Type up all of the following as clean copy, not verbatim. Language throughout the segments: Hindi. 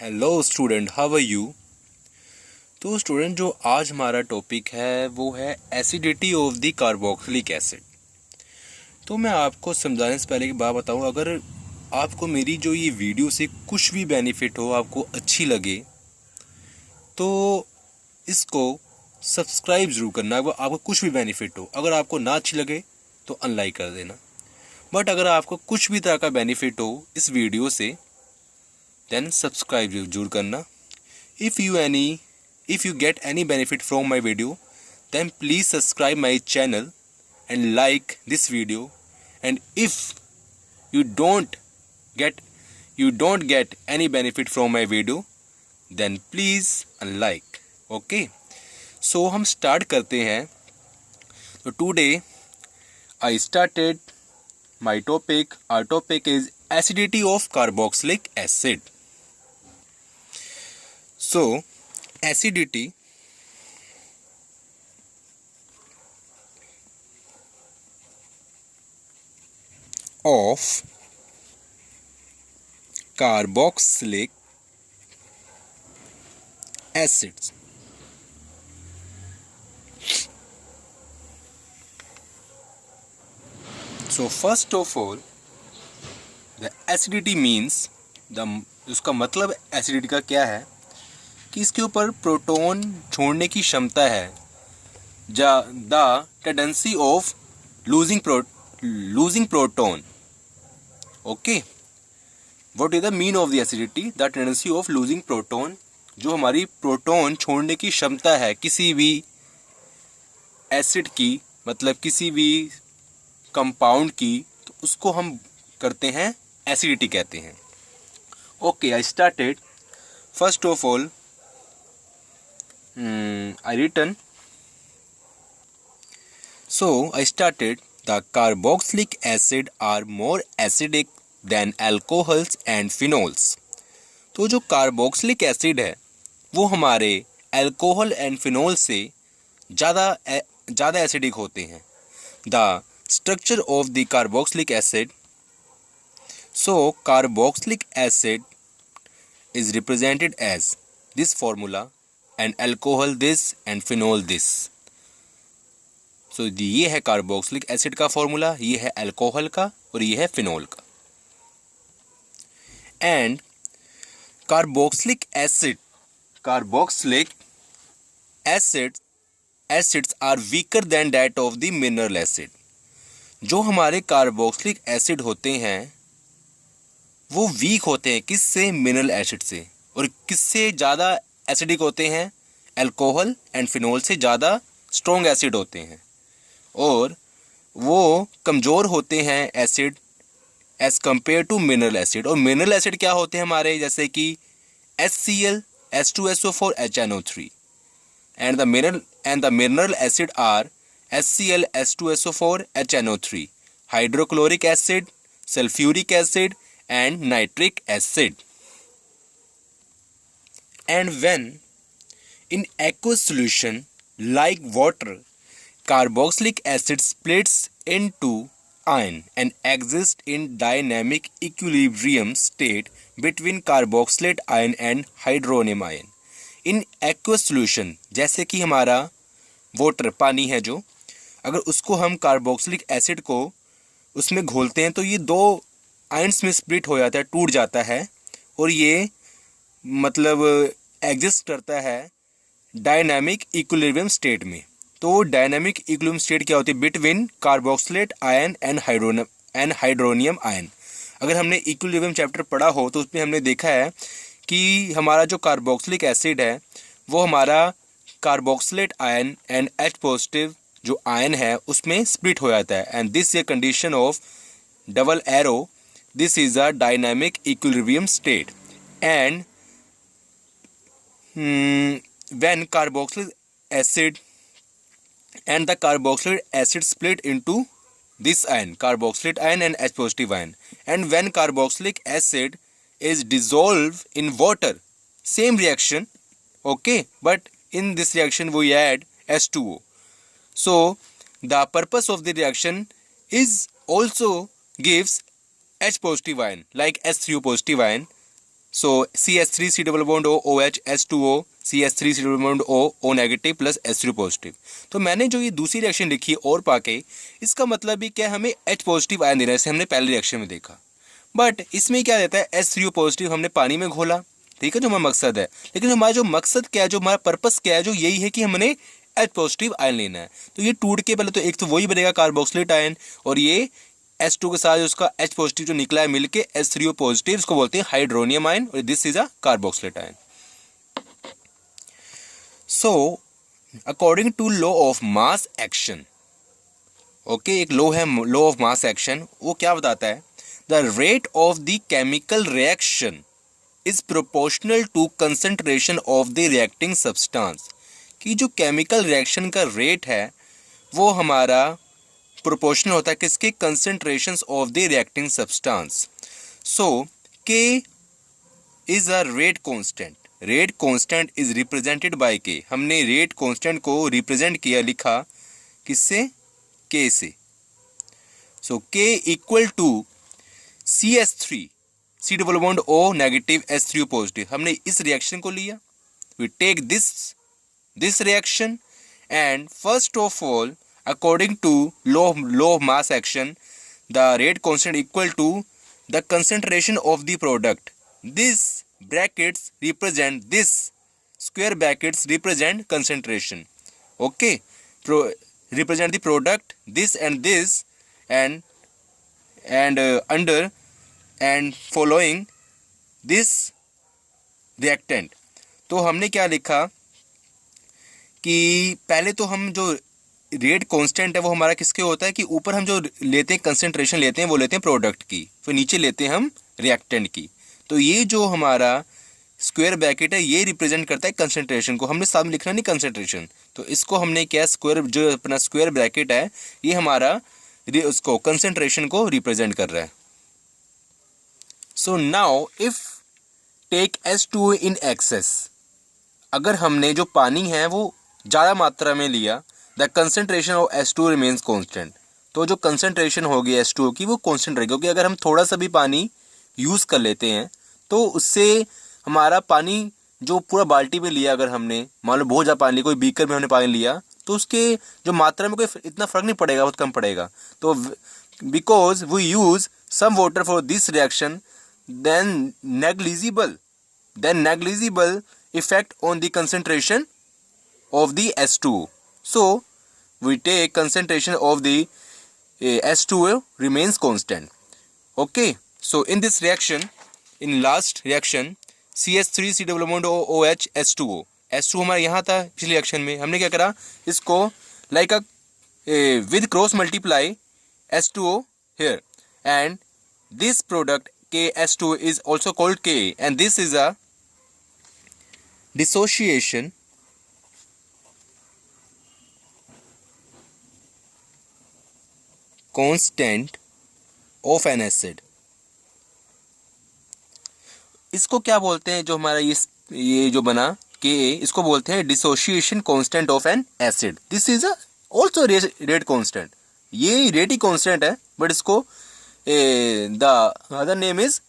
Hello student, how are you. तो स्टूडेंट, जो आज हमारा टॉपिक है वो है acidity of the carboxylic acid. तो मैं आपको समझाने से पहले की बात बताऊं, अगर आपको मेरी जो ये वीडियो से कुछ भी बेनिफिट हो, आपको अच्छी लगे, तो इसको सब्सक्राइब ज़रूर करना। अगर आपको कुछ भी बेनिफिट हो, अगर आपको ना अच्छी लगे तो अनलाइक कर देना। बट अगर आपको कुछ भी तरह का बेनिफिट हो इस वीडियो से, देन सब्सक्राइब जरूर करना। If you get any benefit from my video, then please subscribe my channel and like this video. And if you don't get any benefit from my video, then please unlike. Okay, so हम start करते हैं। So today I started my topic. Our topic is acidity of carboxylic acid. So acidity of carboxylic acids. So first of all, the acidity means उसका मतलब एसिडिटी का क्या है कि इसके ऊपर प्रोटॉन छोड़ने की क्षमता है। The tendency of losing proton. Okay, what is the mean of the acidity? The tendency of losing proton. जो हमारी प्रोटॉन छोड़ने की क्षमता है किसी भी एसिड की, मतलब किसी भी कंपाउंड की, तो उसको हम करते हैं एसिडिटी कहते हैं। Okay, I started. First of all I written. So I started. The carboxylic acid are more acidic than alcohols and phenols. तो जो कार्बोक्सिलिक एसिड है वो हमारे अल्कोहल एंड फिनोल से ज़्यादा एसिडिक होते हैं। The structure of the carboxylic acid. So carboxylic acid is represented as this formula, and alcohol this and phenol this. So ये है कार्बोक्सिलिक एसिड का फॉर्मूला, ये है अल्कोहल का और ये है फिनोल का। And carboxylic acids are weaker than that of the mineral acid. जो हमारे कार्बोक्सिलिक एसिड होते हैं वो वीक होते हैं किससे? मिनरल एसिड से। और किससे ज़्यादा एसिडिक होते हैं? अल्कोहल एंड फिनोल से ज़्यादा स्ट्रॉन्ग एसिड होते हैं। और वो कमज़ोर होते हैं acid as compare to mineral acid. और मिनरल एसिड क्या होते हैं हमारे? जैसे कि HCl, H2SO4, HNO3। And the mineral acid are HCl, H2SO4, HNO3, hydrochloric acid, sulphuric acid and nitric acid. And when in aqueous solution like water, carboxylic acid splits into ion and exists in dynamic equilibrium state between carboxylate ion and hydronium ion. In aqueous solution, जैसे कि हमारा वाटर पानी है, जो अगर उसको हम कार्बोक्सिलिक एसिड को उसमें घोलते हैं तो ये दो आयंस में स्प्लिट हो जाता है, टूट जाता है। और ये मतलब एग्जिस्ट करता है डायनामिक इक्विलिब्रियम स्टेट में। तो डायनामिक इक्विलिब्रियम स्टेट क्या होती है? Between carboxylate ion and hydronium ion. अगर हमने इक्विलिब्रियम चैप्टर पढ़ा हो तो उसमें हमने देखा है कि हमारा जो कार्बोक्सिलिक एसिड है वो हमारा carboxylate ion and H positive जो आयन है उसमें स्प्लिट हो जाता है। And this a condition of double arrow, this is a dynamic equilibrium state. And when carboxylic acid and the carboxylic acid split into this ion, carboxylate ion and H positive ion, and when carboxylic acid is dissolved in water, same reaction, okay, but in this reaction we add H2O. So the purpose of the reaction is also gives H positive ion like H3O positive ion so CH3 C double bond O OH H2O CH3 C double bond O negative plus H3 positive. तो मैंने जो ये दूसरी रिएक्शन लिखी और पाके, इसका मतलब भी क्या, हमें H पॉजिटिव आयन देना है, जैसे हमने पहले रिएक्शन में देखा। बट इसमें क्या रहता है, H3O पॉजिटिव हमने पानी में घोला, ठीक है, जो हमारा मकसद है। लेकिन हमारा जो मकसद क्या है, जो हमारा पर्पस क्या है, जो यही है कि हमने H पॉजिटिव आयन लेना है। तो ये टूट के पहले तो एक तो वही बनेगा कार्बोक्सिलेट आयन, और ये H2 के साथ उसका H पॉजिटिव जो निकला है मिलके H3O पॉजिटिव, इसको बोलते हैं हाइड्रोनियम आयन, और this is a carboxylate ion. So according to law of mass action, okay, एक लॉ है लॉ ऑफ मास एक्शन, वो क्या बताता है, the rate of the chemical reaction is proportional to concentration of the reacting substance. कि जो केमिकल रिएक्शन का रेट है वो हमारा प्रोपोर्शनल होता है किसके, concentrations of the reacting substance. So K is a rate constant, rate constant is represented by K. हमने रेट कांस्टेंट को रिप्रेजेंट किया, लिखा किससे, के से। So K equal to CH3 C double bond O negative H3O positive. हमने इस रिएक्शन को लिया, we take this reaction, and first of all according to law of mass action, the rate constant equal to the concentration of the product. This brackets represent, this square brackets represent concentration. Okay, represent the product, this and this, and under and following this reactant. तो हमने क्या लिखा कि पहले तो हम जो रेट कांस्टेंट है वो हमारा किसके होता है, कि ऊपर हम जो लेते हैं कंसंट्रेशन लेते हैं वो लेते हैं प्रोडक्ट की, फिर नीचे लेते हैं हम रिएक्टेंट की। तो ये जो हमारा स्क्वायर ब्रैकेट है ये रिप्रेजेंट करता है कंसंट्रेशन को, हमने सामने लिखना नहीं कंसंट्रेशन, तो इसको हमने क्या, स्क्वायर, जो अपना स्क्वायर ब्रैकेट है ये हमारा उसको कंसंट्रेशन को रिप्रेजेंट कर रहा है। So now if take H2O in excess, अगर हमने जो पानी है वो ज़्यादा मात्रा में लिया, the concentration of H2O remains constant. तो जो कंसनट्रेशन होगी H2O की वो कॉन्स्टेंट रहेगी, क्योंकि अगर हम थोड़ा सा भी पानी यूज़ कर लेते हैं तो उससे हमारा पानी जो पूरा बाल्टी में लिया, अगर हमने मान लो बहुत ज़्यादा पानी, कोई बीकर में हमने पानी लिया, तो उसके जो मात्रा में कोई इतना फ़र्क नहीं पड़ेगा, बहुत कम पड़ेगा। तो because we use some water for this reaction, then negligible effect on the concentration of the H2O. So we take concentration of the H2O remains constant. Okay. So in this reaction, in last reaction, CH3 C double bond OH H2O. H2O हमारा यहाँ था पिछले रिएक्शन में, हमने क्या करा, इसको like a with cross multiply H2O here, and this product KH2O is also called Ka, and this is a dissociation constant of an acid. इसको क्या बोलते हैं, जो हमारा ये जो बना के, इसको बोलते हैं dissociation constant of an acid. This is also rate constant, ये रेट ही कांस्टेंट है, बट इसको the other name is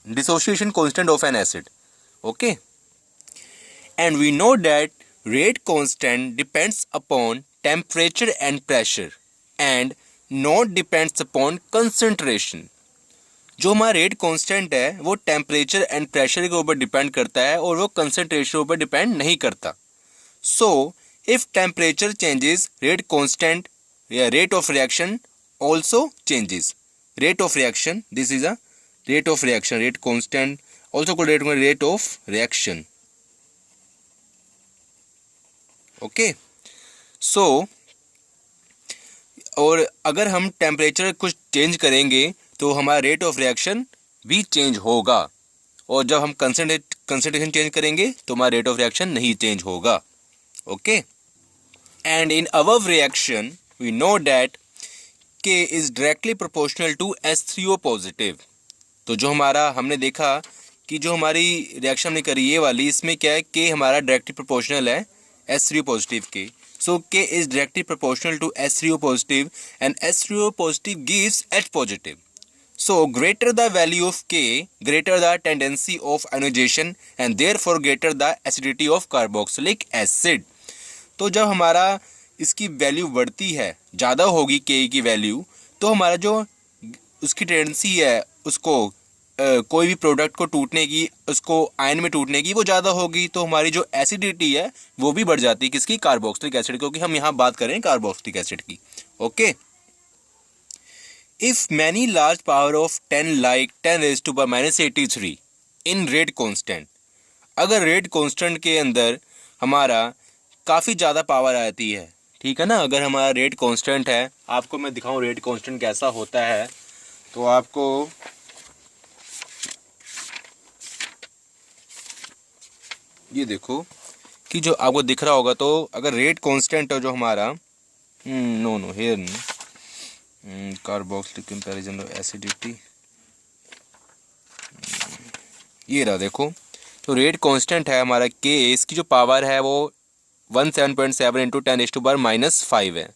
dissociation constant of an acid. Okay, and we know that rate constant depends upon temperature and pressure and not depends upon concentration. जो हमारा रेट कांस्टेंट है वो टेम्परेचर एंड प्रेशर के ऊपर डिपेंड करता है और वो कंसंट्रेशन के ऊपर डिपेंड नहीं करता। So if temperature changes, rate constant या rate of reaction also changes. Rate of reaction, this is a rate of reaction, rate constant also called rate of reaction. Okay, so और अगर हम टेम्परेचर कुछ चेंज करेंगे तो हमारा रेट ऑफ रिएक्शन भी चेंज होगा, और जब हम कंसंट्रेशन चेंज करेंगे तो हमारा रेट ऑफ रिएक्शन नहीं चेंज होगा। Okay, and in above reaction we know that K is directly proportional to H3O positive. तो जो हमारा हमने देखा कि जो हमारी रिएक्शन हमने करी ये वाली, इसमें क्या है, K हमारा डायरेक्टली प्रोपोर्शनल है H3O positive के। So K is directly proportional to H3O positive and H3O positive gives H positive. So greater the value of K, greater the tendency of ionization and therefore greater the acidity of carboxylic acid. तो जब हमारा इसकी वैल्यू बढ़ती है, ज़्यादा होगी K की वैल्यू, तो हमारा जो उसकी टेंडेंसी है उसको कोई भी प्रोडक्ट को टूटने की, उसको आयन में टूटने की, वो ज़्यादा होगी, तो हमारी जो एसिडिटी है वो भी बढ़ जाती है किसकी, कार्बोक्सिलिक एसिड, क्योंकि हम यहाँ बात करें कार्बोक्सिलिक एसिड की. Okay. If many large power of 10 like 10⁻⁻83 in rate constant, अगर रेट कांस्टेंट के अंदर हमारा काफ़ी ज़्यादा पावर आती है, ठीक है ना, अगर हमारा रेट कांस्टेंट है, आपको मैं दिखाऊं रेट कांस्टेंट कैसा होता है, तो आपको ये देखो कि जो आपको दिख रहा होगा, तो अगर रेट कांस्टेंट है जो हमारा no here carboxylic comparison of acidity, ये रहा देखो, तो रेट कांस्टेंट है हमारा के, इसकी जो पावर है वो 17.7 इंटू 10⁻⁻5 है,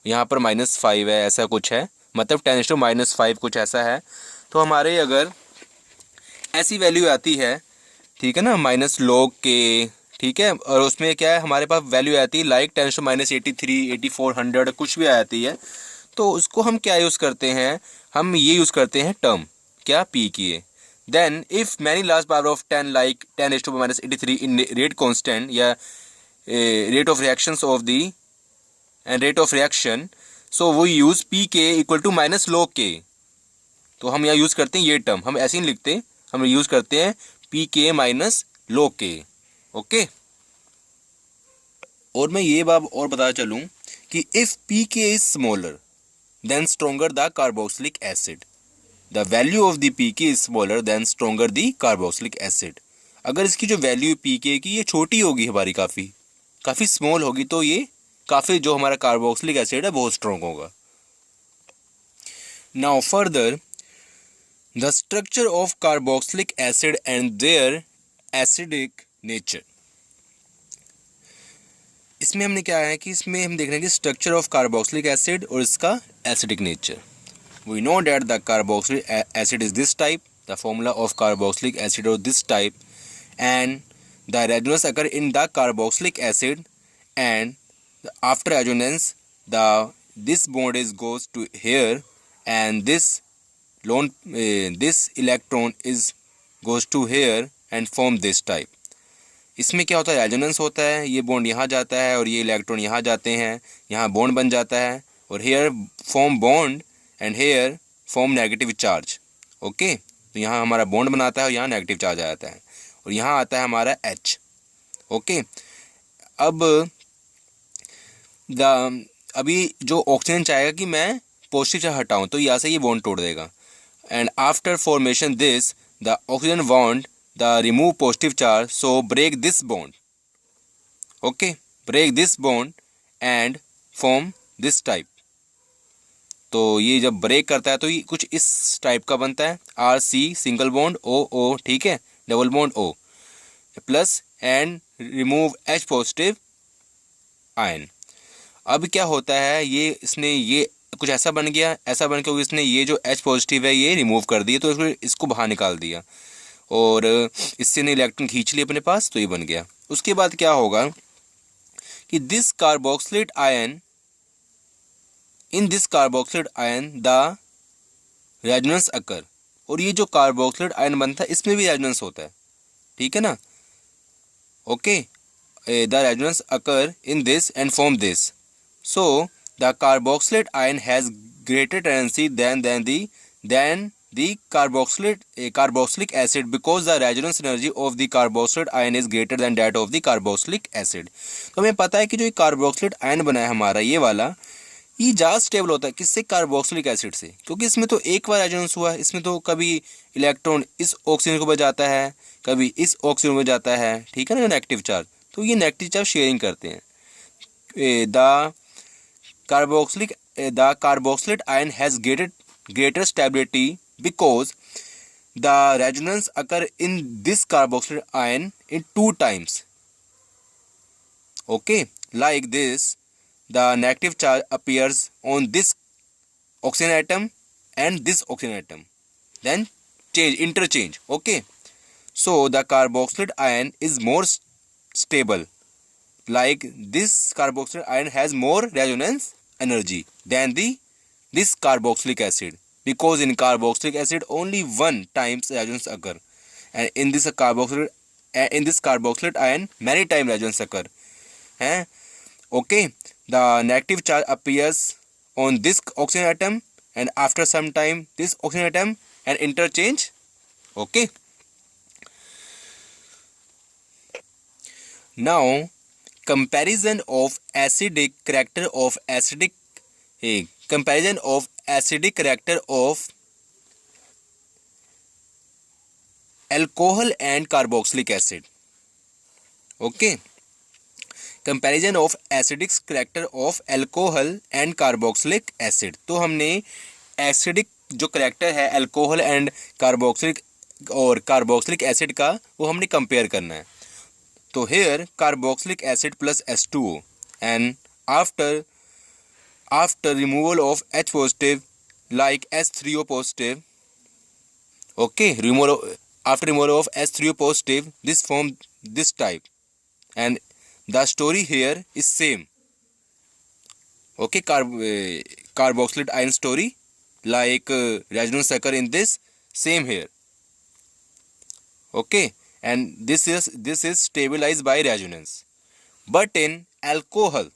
यहाँ पर -5 है, ऐसा कुछ है, मतलब 10⁻⁻5 कुछ ऐसा है. तो हमारे अगर ऐसी वैल्यू आती है, ठीक है ना, माइनस log के, ठीक है, और उसमें क्या है हमारे पास वैल्यू आती है लाइक 10⁻83 8400 कुछ भी आती है, तो उसको हम क्या यूज़ करते हैं, हम ये यूज़ करते हैं टर्म क्या, पी की है. Then if many large power of 10 like 10⁻83 in rate constant या rate of reactions of the and rate of reaction, so वो use P K equal to -log K. तो हम यहाँ यूज़ करते हैं ये टर्म, हम ऐसे ही नहीं लिखते, हम यूज़ करते हैं पी के -log के. ओके. और मैं ये बात और बता चलूँ कि if P K is smaller then stronger the carboxylic acid, the value of the P K is smaller then stronger the carboxylic acid. अगर इसकी जो वैल्यू पी के की ये छोटी होगी हमारी, काफ़ी स्मॉल होगी, तो ये काफ़ी जो हमारा कार्बोक्सिलिक एसिड है बहुत स्ट्रॉन्ग होगा. Now further the structure of carboxylic acid and their acidic nature. इसमें हमने क्या है कि इसमें हम देख रहे हैं कि स्ट्रक्चर ऑफ कार्बोक्सिलिक एसिड और इसका acidic nature. We know that the carboxylic acid is this type, the formula of carboxylic acid और this type, and the reactions occur in the carboxylic acid, and after reactions this bond is goes to here, and this electron is goes to here and form this type. इसमें क्या होता है, रेजोनेंस होता है, ये बॉन्ड यहाँ जाता है और ये इलेक्ट्रॉन यहाँ जाते हैं, यहाँ बॉन्ड बन जाता है, और here form bond and here form negative charge. Okay, तो यहाँ हमारा बॉन्ड बनाता है और यहाँ नेगेटिव चार्ज आ जाता है, और यहाँ आता है हमारा H. ओके. अब अभी जो ऑक्सीजन चाहेगा कि मैं पॉजिटिव चार्ज हटाऊँ, तो यहाँ से ये बॉन्ड तोड़ देगा, and after formation this the oxygen bond the remove positive charge, so break this bond. Okay, break this bond and form this type. तो ये जब ब्रेक करता है तो ये कुछ इस टाइप का बनता है, RC सिंगल बॉन्ड OO, ठीक है, double bond O plus and remove H positive ion. अब क्या होता है, ये इसने ये कुछ ऐसा बन गया, ऐसा बन के इसने ये जो H पॉजिटिव है ये रिमूव कर दिया, तो इसको बाहर निकाल दिया और इससे ने इलेक्ट्रॉन खींच लिया अपने पास, तो ये बन गया. उसके बाद क्या होगा कि this carboxylate ion, in this carboxylate ion the resonance occur, और ये जो कार्बोक्सिलेट आयन बनता है इसमें भी रेजोनेंस होता है, ठीक है ना. Okay, the resonance occur in this and form this, so the carboxylate ion has greater tendency than the carboxylic acid because the resonance energy of the carboxylate ion is greater than that of the carboxylic acid. तो हमें पता है कि जो ये कार्बोक्सिलेट आयन बना है हमारा ये वाला, ये ज़्यादा स्टेबल होता है किससे, कार्बोक्सिलिक एसिड से, क्योंकि इसमें तो एक बार रेजोनेंस हुआ है, इसमें तो कभी इलेक्ट्रॉन इस ऑक्सीजन को बजाता है, कभी इस ऑक्सीजन को बजाता है, ठीक है ना, नेगेटिव चार्ज, तो ये नेगेटिव चार्ज शेयरिंग करते हैं. The carboxylate ion has greater stability because the resonance occur in this carboxylate ion in 2 times. Okay, like this the negative charge appears on this oxygen atom and this oxygen atom. then change, interchange. Okay, so the carboxylate ion is more stable, like this carboxylate ion has more resonance energy than this carboxylic acid, because in carboxylic acid only one times resonance occur, and in this carboxylate ion many times resonance occur. eh? Okay, the negative charge appears on this oxygen atom, and after some time this oxygen atom and interchange. Okay, now comparison of acidic character of character of alcohol and carboxylic acid. Okay, comparison of acidic character of alcohol and carboxylic acid. तो हमने एसिडिक जो करैक्टर है अल्कोहल एंड कार्बोक्सिलिक एसिड का वो हमने कंपेयर करना है. तो here carboxylic acid plus H2O and after removal of H positive like H3O positive. Okay, after removal of H3O positive, this form this type, and the story here is same. Okay, carboxylate ion story, like resonance occur in this same here. Okay, and this is stabilized by resonance. But in alcohol,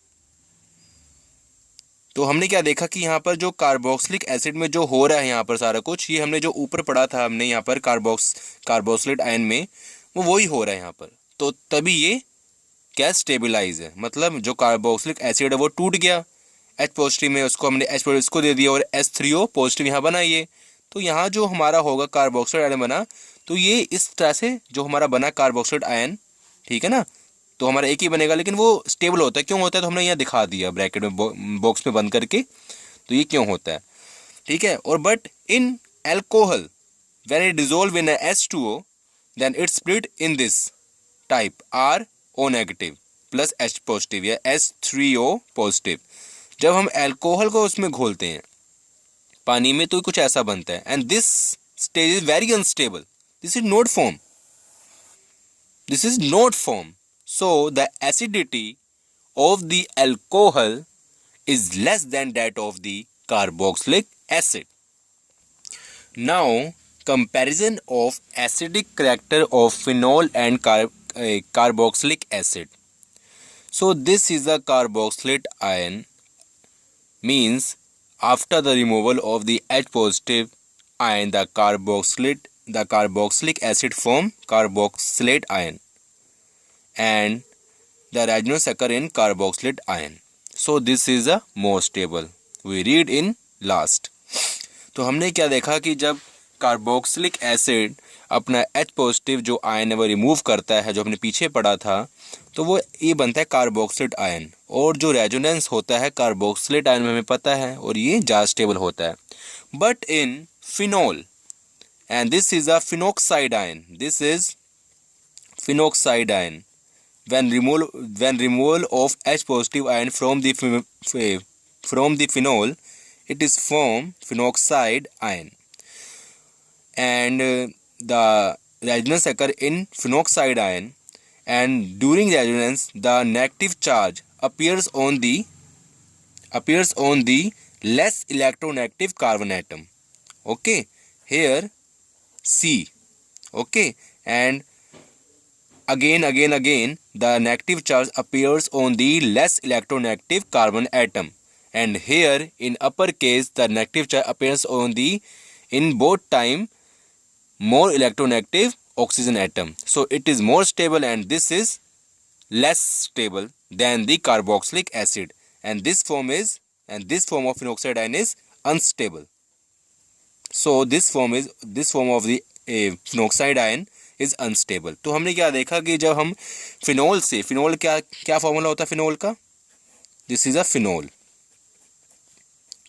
तो हमने क्या देखा कि यहाँ पर जो कार्बोक्सिलिक एसिड में जो हो रहा है यहाँ पर सारा कुछ, ये हमने जो ऊपर पढ़ा था हमने यहाँ पर कार्बोक्सिलेट आयन में, वो वही हो रहा है यहाँ पर. तो तभी ये क्या स्टेबलाइज है, मतलब जो कार्बोक्सिलिक एसिड है वो टूट गया, H पॉजिटिव में उसको हमने H पॉजिटिव इसको दे दिया और H3O पॉजिटिव यहाँ बनाइए. तो यहाँ जो हमारा होगा कार्बोक्सिलेट आयन बना, तो ये इस तरह से जो हमारा बना कार्बोक्सिलेट आयन, ठीक है ना, तो हमारा एक ही बनेगा, लेकिन वो स्टेबल होता है. क्यों होता है तो हमने यहाँ दिखा दिया ब्रैकेट में बॉक्स में बंद करके, तो ये क्यों होता है, ठीक है. और but in alcohol when it dissolve in H2O then it split in this type RO negative plus H positive या H3O पॉजिटिव. जब हम एल्कोहल को उसमें घोलते हैं पानी में तो कुछ ऐसा बनता है, and this stage is very unstable. This is not form. So the acidity of the alcohol is less than that of the carboxylic acid. Now comparison of acidic character of phenol and carboxylic acid. So this is a carboxylate ion, means after the removal of the H positive ion the carboxylic acid form carboxylate ion, and the resonance occur in carboxylate ion. So this is a more stable. We read in last. तो हमने क्या देखा कि जब कार्बोक्सिलिक एसिड अपना H पॉजिटिव जो आयन है वो रिमूव करता है, जो हमने पीछे पढ़ा था, तो वो ये बनता है कार्बोक्सिलेट आयन, और जो रेजोनेंस होता है कार्बोक्सिलेट आयन में हमें पता है, और ये ज़्यादा स्टेबल होता है. But in phenol, and this is a phenoxide ion, this is phenoxide ion. When removal of H positive ion from the phenol, it is formed phenoxide ion, and the resonance occur in phenoxide ion, and during resonance the negative charge appears on the less electronegative carbon atom. Okay, here C. Okay, and again the negative charge appears on the less electronegative carbon atom, and here in upper case the negative charge appears on the in both time more electronegative oxygen atom. So it is more stable, and this is less stable than the carboxylic acid, and this form of phenoxide ion is unstable. So this form of the phenoxide ion is unstable. तो हमने क्या देखा कि जब हम फिनोल क्या फॉर्मूला होता है फिनोल का, दिस इज अ फिनोल,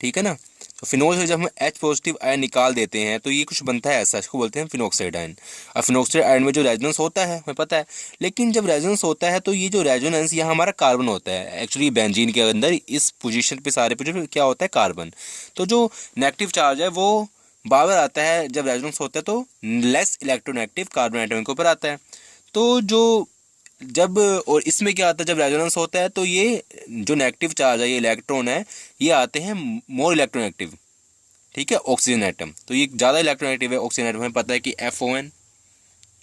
ठीक है ना. तो फिनोल से जब हम H पॉजिटिव आयन निकाल देते हैं तो ये कुछ बनता है ऐसा, इसको बोलते हैं फिनोक्साइड आयन. अब फिनोक्साइड आयन में जो रेजोनेंस होता है हमें पता है, लेकिन जब रेजोनेंस होता है तो ये जो रेजोनेंस यहाँ हमारा कार्बन होता है, एक्चुअली बेंजीन के अंदर इस पोजीशन पे सारे पे जो क्या होता है कार्बन. तो जो नेगेटिव चार्ज है वो बार बार आता है जब रेजोनेंस होता है तो लेस इलेक्ट्रोनेगेटिव कार्बन एटम के ऊपर आता है। तो जो जब और इसमें क्या आता है, जब रेजोनेंस होता है तो ये जो नेगेटिव चार्ज है, ये इलेक्ट्रॉन है, ये आते हैं मोर इलेक्ट्रोनेगेटिव, ठीक है, ऑक्सीजन एटम। तो ये ज़्यादा इलेक्ट्रोनेगेटिव है ऑक्सीजन एटम, हमें पता है कि FON,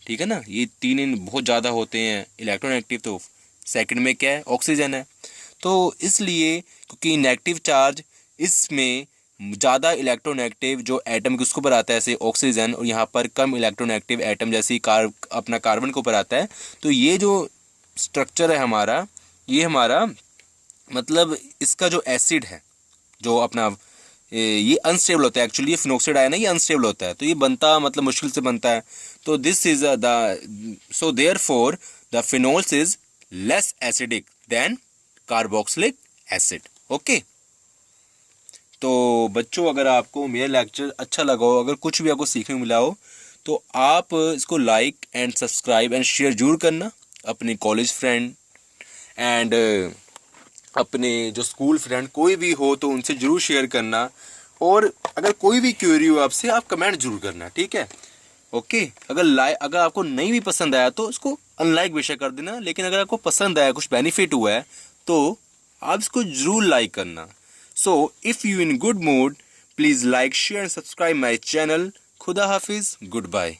ठीक है ना, ये 3 इन बहुत ज़्यादा होते हैं इलेक्ट्रोनेगेटिव। तो सेकंड में क्या है, ऑक्सीजन है। तो इसलिए क्योंकि नेगेटिव चार्ज इसमें ज़्यादा इलेक्ट्रोनेगेटिव जो एटम के उसके ऊपर आता है, जैसे ऑक्सीजन, और यहाँ पर कम इलेक्ट्रोनेगेटिव एटम जैसे अपना कार्बन के ऊपर आता है। तो ये जो स्ट्रक्चर है हमारा, ये हमारा मतलब इसका जो एसिड है, जो अपना ये अनस्टेबल होता है एक्चुअली, ये फिनोक्साइड आयन है, ये अनस्टेबल होता है, तो ये बनता मतलब मुश्किल से बनता है। तो this is so therefore the phenols is less acidic then carboxylic acid. Okay, तो बच्चों अगर आपको मेरा लेक्चर अच्छा लगा हो, अगर कुछ भी आपको सीखने को मिला हो, तो आप इसको like and subscribe and share जरूर करना अपने कॉलेज फ्रेंड एंड अपने जो स्कूल फ्रेंड कोई भी हो तो उनसे ज़रूर शेयर करना। और अगर कोई भी क्वेरी हो आपसे, आप कमेंट जरूर करना, ठीक है। ओके, अगर आपको नहीं भी पसंद आया तो उसको अनलाइक बेशक कर देना, लेकिन अगर आपको पसंद आया, कुछ बेनिफिट हुआ है, तो आप इसको जरूर लाइक करना। So if you in good mood, please like share and subscribe my channel. खुदा हाफिज़, गुड बाय।